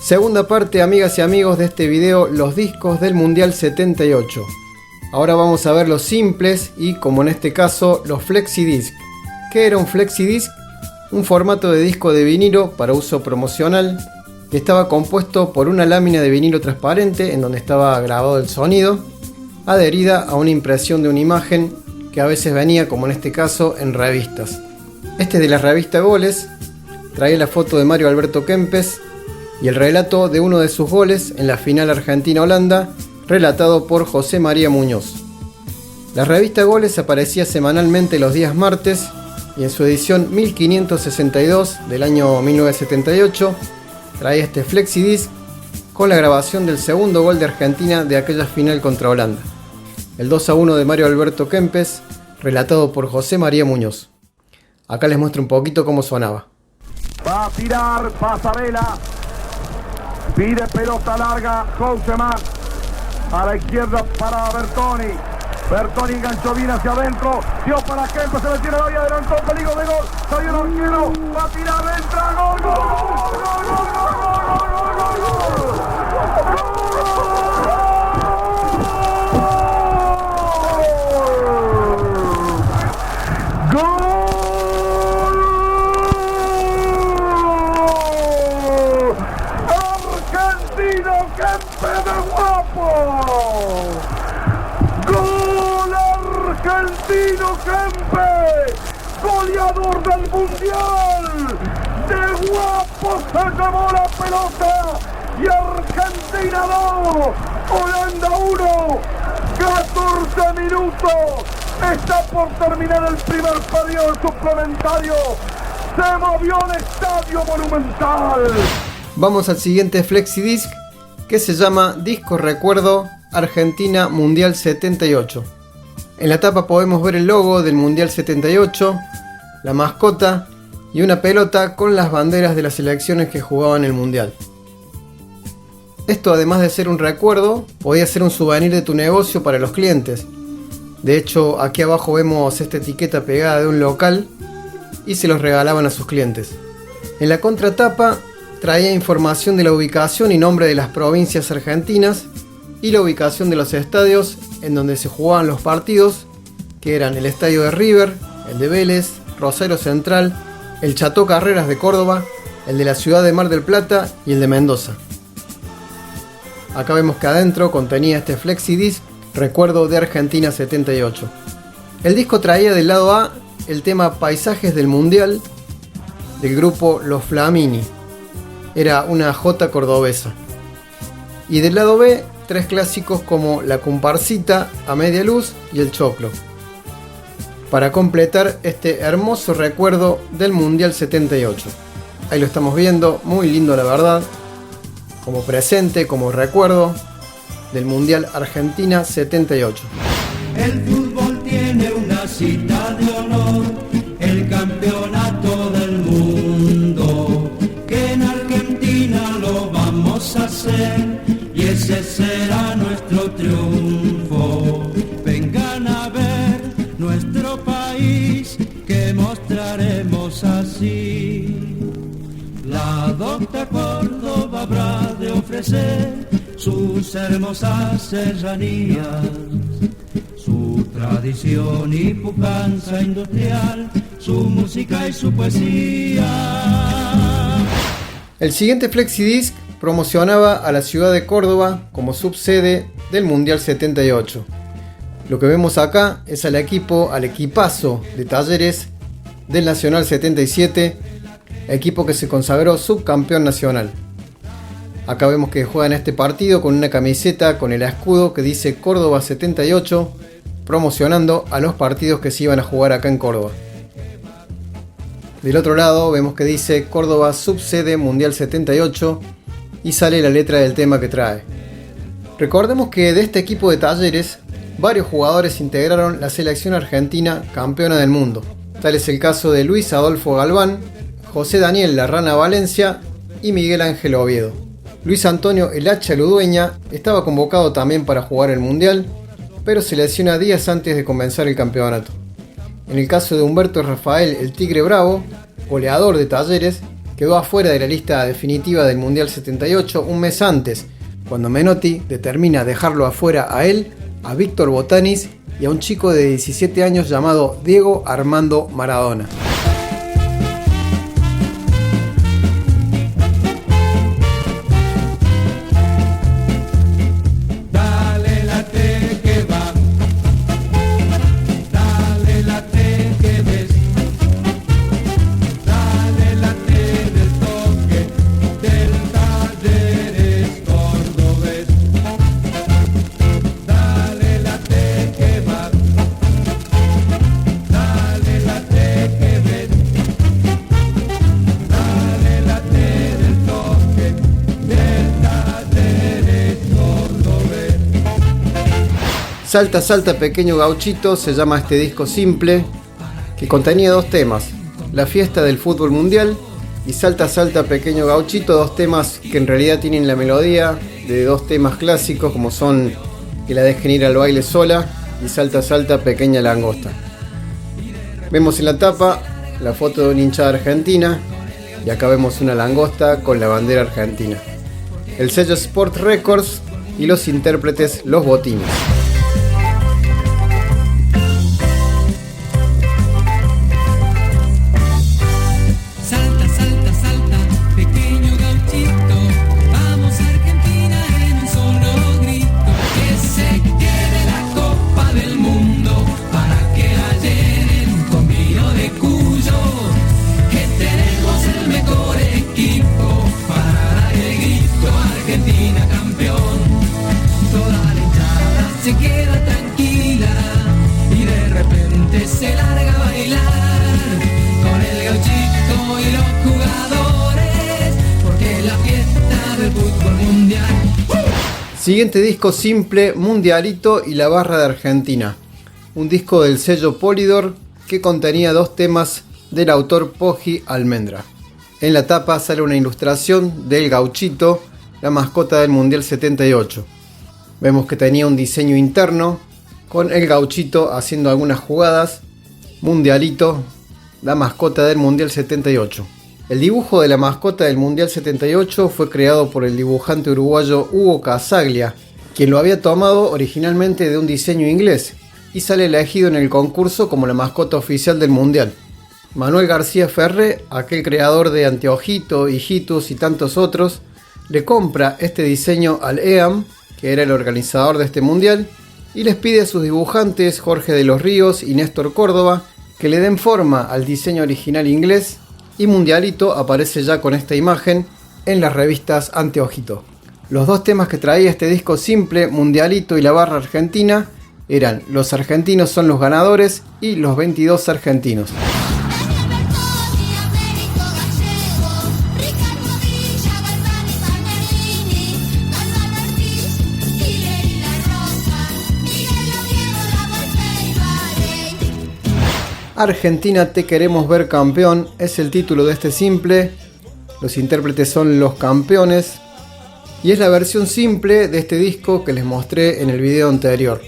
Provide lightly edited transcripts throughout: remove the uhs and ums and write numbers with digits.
Segunda parte, amigas y amigos, de este video, los discos del Mundial 78. Ahora vamos a ver los simples y, como en este caso, los flexidisc. ¿Qué era un flexidisc? Un formato de disco de vinilo para uso promocional que estaba compuesto por una lámina de vinilo transparente en donde estaba grabado el sonido, adherida a una impresión de una imagen que a veces venía, como en este caso, en revistas. Este es de la revista Goles, trae la foto de Mario Alberto Kempes y el relato de uno de sus goles en la final Argentina-Holanda, relatado por José María Muñoz. La revista Goles aparecía semanalmente los días martes y en su edición 1562 del año 1978 traía este flexidisc con la grabación del segundo gol de Argentina de aquella final contra Holanda, el 2-1 de Mario Alberto Kempes, relatado por José María Muñoz. Acá les muestro un poquito cómo sonaba. Va a tirar Pasarela, pide pelota larga, Houseman, a la izquierda para Bertoni. Bertoni enganchó bien hacia adentro, dio para Kempes, se le tira, ahí adelantó, peligro de gol, salió el arquero, va a tirar, entra, gol, gol, gol, gol, gol, gol, gol, gol, gol. Argentino Kempes, goleador del Mundial, de Guapo se llevó la pelota y Argentina 2, Holanda 1, 14 minutos, está por terminar el primer periodo suplementario, se movió el estadio Monumental. Vamos al siguiente flexidisc, que se llama Disco Recuerdo Argentina Mundial 78. En la tapa podemos ver el logo del Mundial 78, la mascota y una pelota con las banderas de las selecciones que jugaban el Mundial. Esto, además de ser un recuerdo, podía ser un souvenir de tu negocio para los clientes. De hecho, aquí abajo vemos esta etiqueta pegada de un local y se los regalaban a sus clientes. En la contratapa traía información de la ubicación y nombre de las provincias argentinas y la ubicación de los estadios en donde se jugaban los partidos, que eran el estadio de River, el de Vélez, Rosario Central, el Chateau Carreras de Córdoba, el de la ciudad de Mar del Plata y el de Mendoza. Acá vemos que adentro contenía este flexidisc Recuerdo de Argentina 78. El disco traía del lado A el tema Paisajes del Mundial del grupo Los Flamini, era una jota cordobesa, y del lado B 3 clásicos como La Comparsita, A Media Luz y El Choclo, para completar este hermoso recuerdo del Mundial 78. Ahí lo estamos viendo, muy lindo la verdad, como presente, como recuerdo del Mundial Argentina 78. El fútbol tiene una cita de honor, el campeonato del mundo, que en Argentina lo vamos a hacer. Y ese será nuestro triunfo. Vengan a ver nuestro país que mostraremos así. La docta Córdoba habrá de ofrecer sus hermosas serranías, su tradición y pujanza industrial, su música y su poesía. El siguiente flexidisc promocionaba a la ciudad de Córdoba como subsede del Mundial 78. Lo que vemos acá es al equipazo de Talleres del Nacional 77, equipo que se consagró subcampeón nacional. Acá vemos que juegan este partido con una camiseta con el escudo que dice Córdoba 78, promocionando a los partidos que se iban a jugar acá en Córdoba. Del otro lado vemos que dice Córdoba subsede Mundial 78 y sale la letra del tema que trae. Recordemos que de este equipo de Talleres, varios jugadores integraron la selección argentina campeona del mundo. Tal es el caso de Luis Adolfo Galván, José Daniel La Rana Valencia y Miguel Ángel Oviedo. Luis Antonio El Hacha Ludueña estaba convocado también para jugar el Mundial, pero se lesiona días antes de comenzar el campeonato. En el caso de Humberto Rafael El Tigre Bravo, goleador de Talleres, quedó afuera de la lista definitiva del Mundial 78 un mes antes, cuando Menotti determina dejarlo afuera a él, a Víctor Botanis y a un chico de 17 años llamado Diego Armando Maradona. Salta, salta, pequeño gauchito, se llama este disco simple, que contenía dos temas, la fiesta del fútbol mundial y Salta, salta, pequeño gauchito, dos temas que en realidad tienen la melodía de dos temas clásicos como son Que la dejen ir al baile sola y Salta, salta, pequeña langosta. Vemos en la tapa la foto de una hinchada argentina y acá vemos una langosta con la bandera argentina. El sello Sport Records y los intérpretes Los Botines. Siguiente disco simple, Mundialito y la barra de Argentina. Un disco del sello Polydor que contenía dos temas del autor Poggi Almendra. En la tapa sale una ilustración del gauchito, la mascota del Mundial 78. Vemos que tenía un diseño interno con el gauchito haciendo algunas jugadas. Mundialito, la mascota del Mundial 78. El dibujo de la mascota del Mundial 78 fue creado por el dibujante uruguayo Hugo Casaglia, quien lo había tomado originalmente de un diseño inglés y sale elegido en el concurso como la mascota oficial del Mundial. Manuel García Ferré, aquel creador de Anteojito, Hijitus y tantos otros, le compra este diseño al EAM, que era el organizador de este Mundial, y les pide a sus dibujantes Jorge de los Ríos y Néstor Córdoba que le den forma al diseño original inglés. Y Mundialito aparece ya con esta imagen en las revistas Anteojito. Los dos temas que traía este disco simple, Mundialito y la barra argentina, eran Los argentinos son los ganadores y Los 22 argentinos. Argentina te queremos ver campeón es el título de este simple. Los intérpretes son Los Campeones y es la versión simple de este disco que les mostré en el video anterior.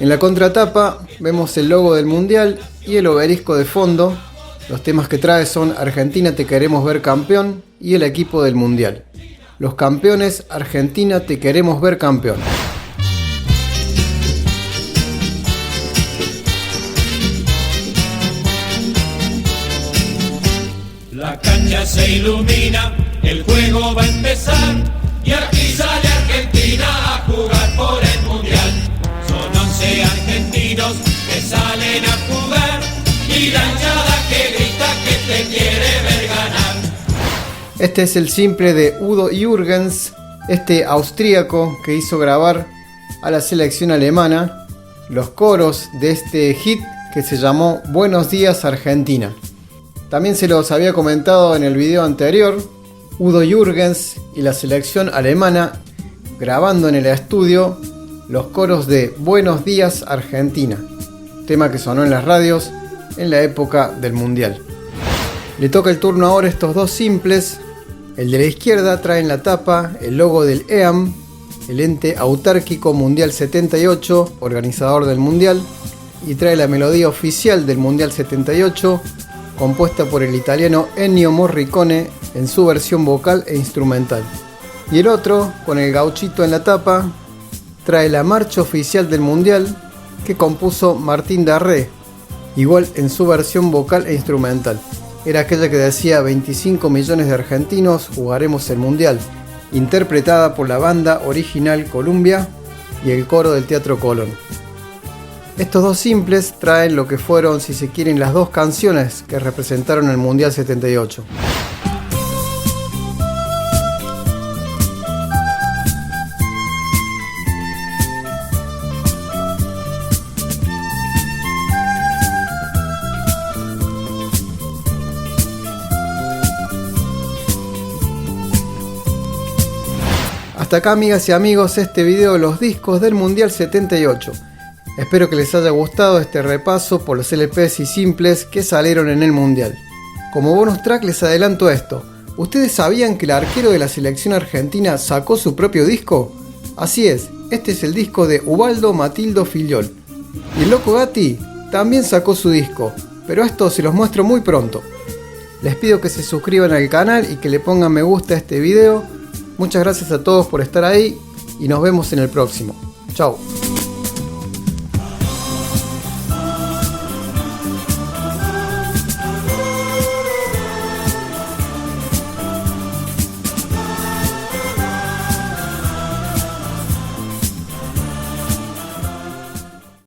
En la contratapa vemos el logo del Mundial y el obelisco de fondo. Los temas que trae son Argentina te queremos ver campeón y el equipo del Mundial. Los Campeones, Argentina te queremos ver campeón. La cancha se ilumina, el juego va a empezar y aquí sale Argentina a jugar por el Mundial. Son 11 argentinos que salen a jugar y la hinchada que grita que te quiere ver ganar. Este es el simple de Udo Jürgens, este austríaco que hizo grabar a la selección alemana los coros de este hit que se llamó Buenos días Argentina. También se los había comentado en el video anterior, Udo Jürgens y la selección alemana grabando en el estudio los coros de Buenos días Argentina, tema que sonó en las radios en la época del Mundial. Le toca el turno ahora a estos dos simples. El de la izquierda trae en la tapa el logo del EAM, el ente autárquico Mundial 78, organizador del Mundial, y trae la melodía oficial del Mundial 78, compuesta por el italiano Ennio Morricone en su versión vocal e instrumental. Y el otro, con el gauchito en la tapa, trae la marcha oficial del Mundial que compuso Martín Darré, igual en su versión vocal e instrumental. Era aquella que decía 25 millones de argentinos jugaremos el Mundial, interpretada por la banda original Columbia y el coro del Teatro Colón. Estos dos simples traen lo que fueron, si se quieren, las dos canciones que representaron el Mundial 78. Hasta acá, amigas y amigos, este video de los discos del Mundial 78. Espero que les haya gustado este repaso por los LPs y simples que salieron en el Mundial. Como bonus track les adelanto esto. ¿Ustedes sabían que el arquero de la selección argentina sacó su propio disco? Así es, este es el disco de Ubaldo Matildo Filiol. Y el Loco Gatti también sacó su disco, pero esto se los muestro muy pronto. Les pido que se suscriban al canal y que le pongan me gusta a este video. Muchas gracias a todos por estar ahí y nos vemos en el próximo. Chao.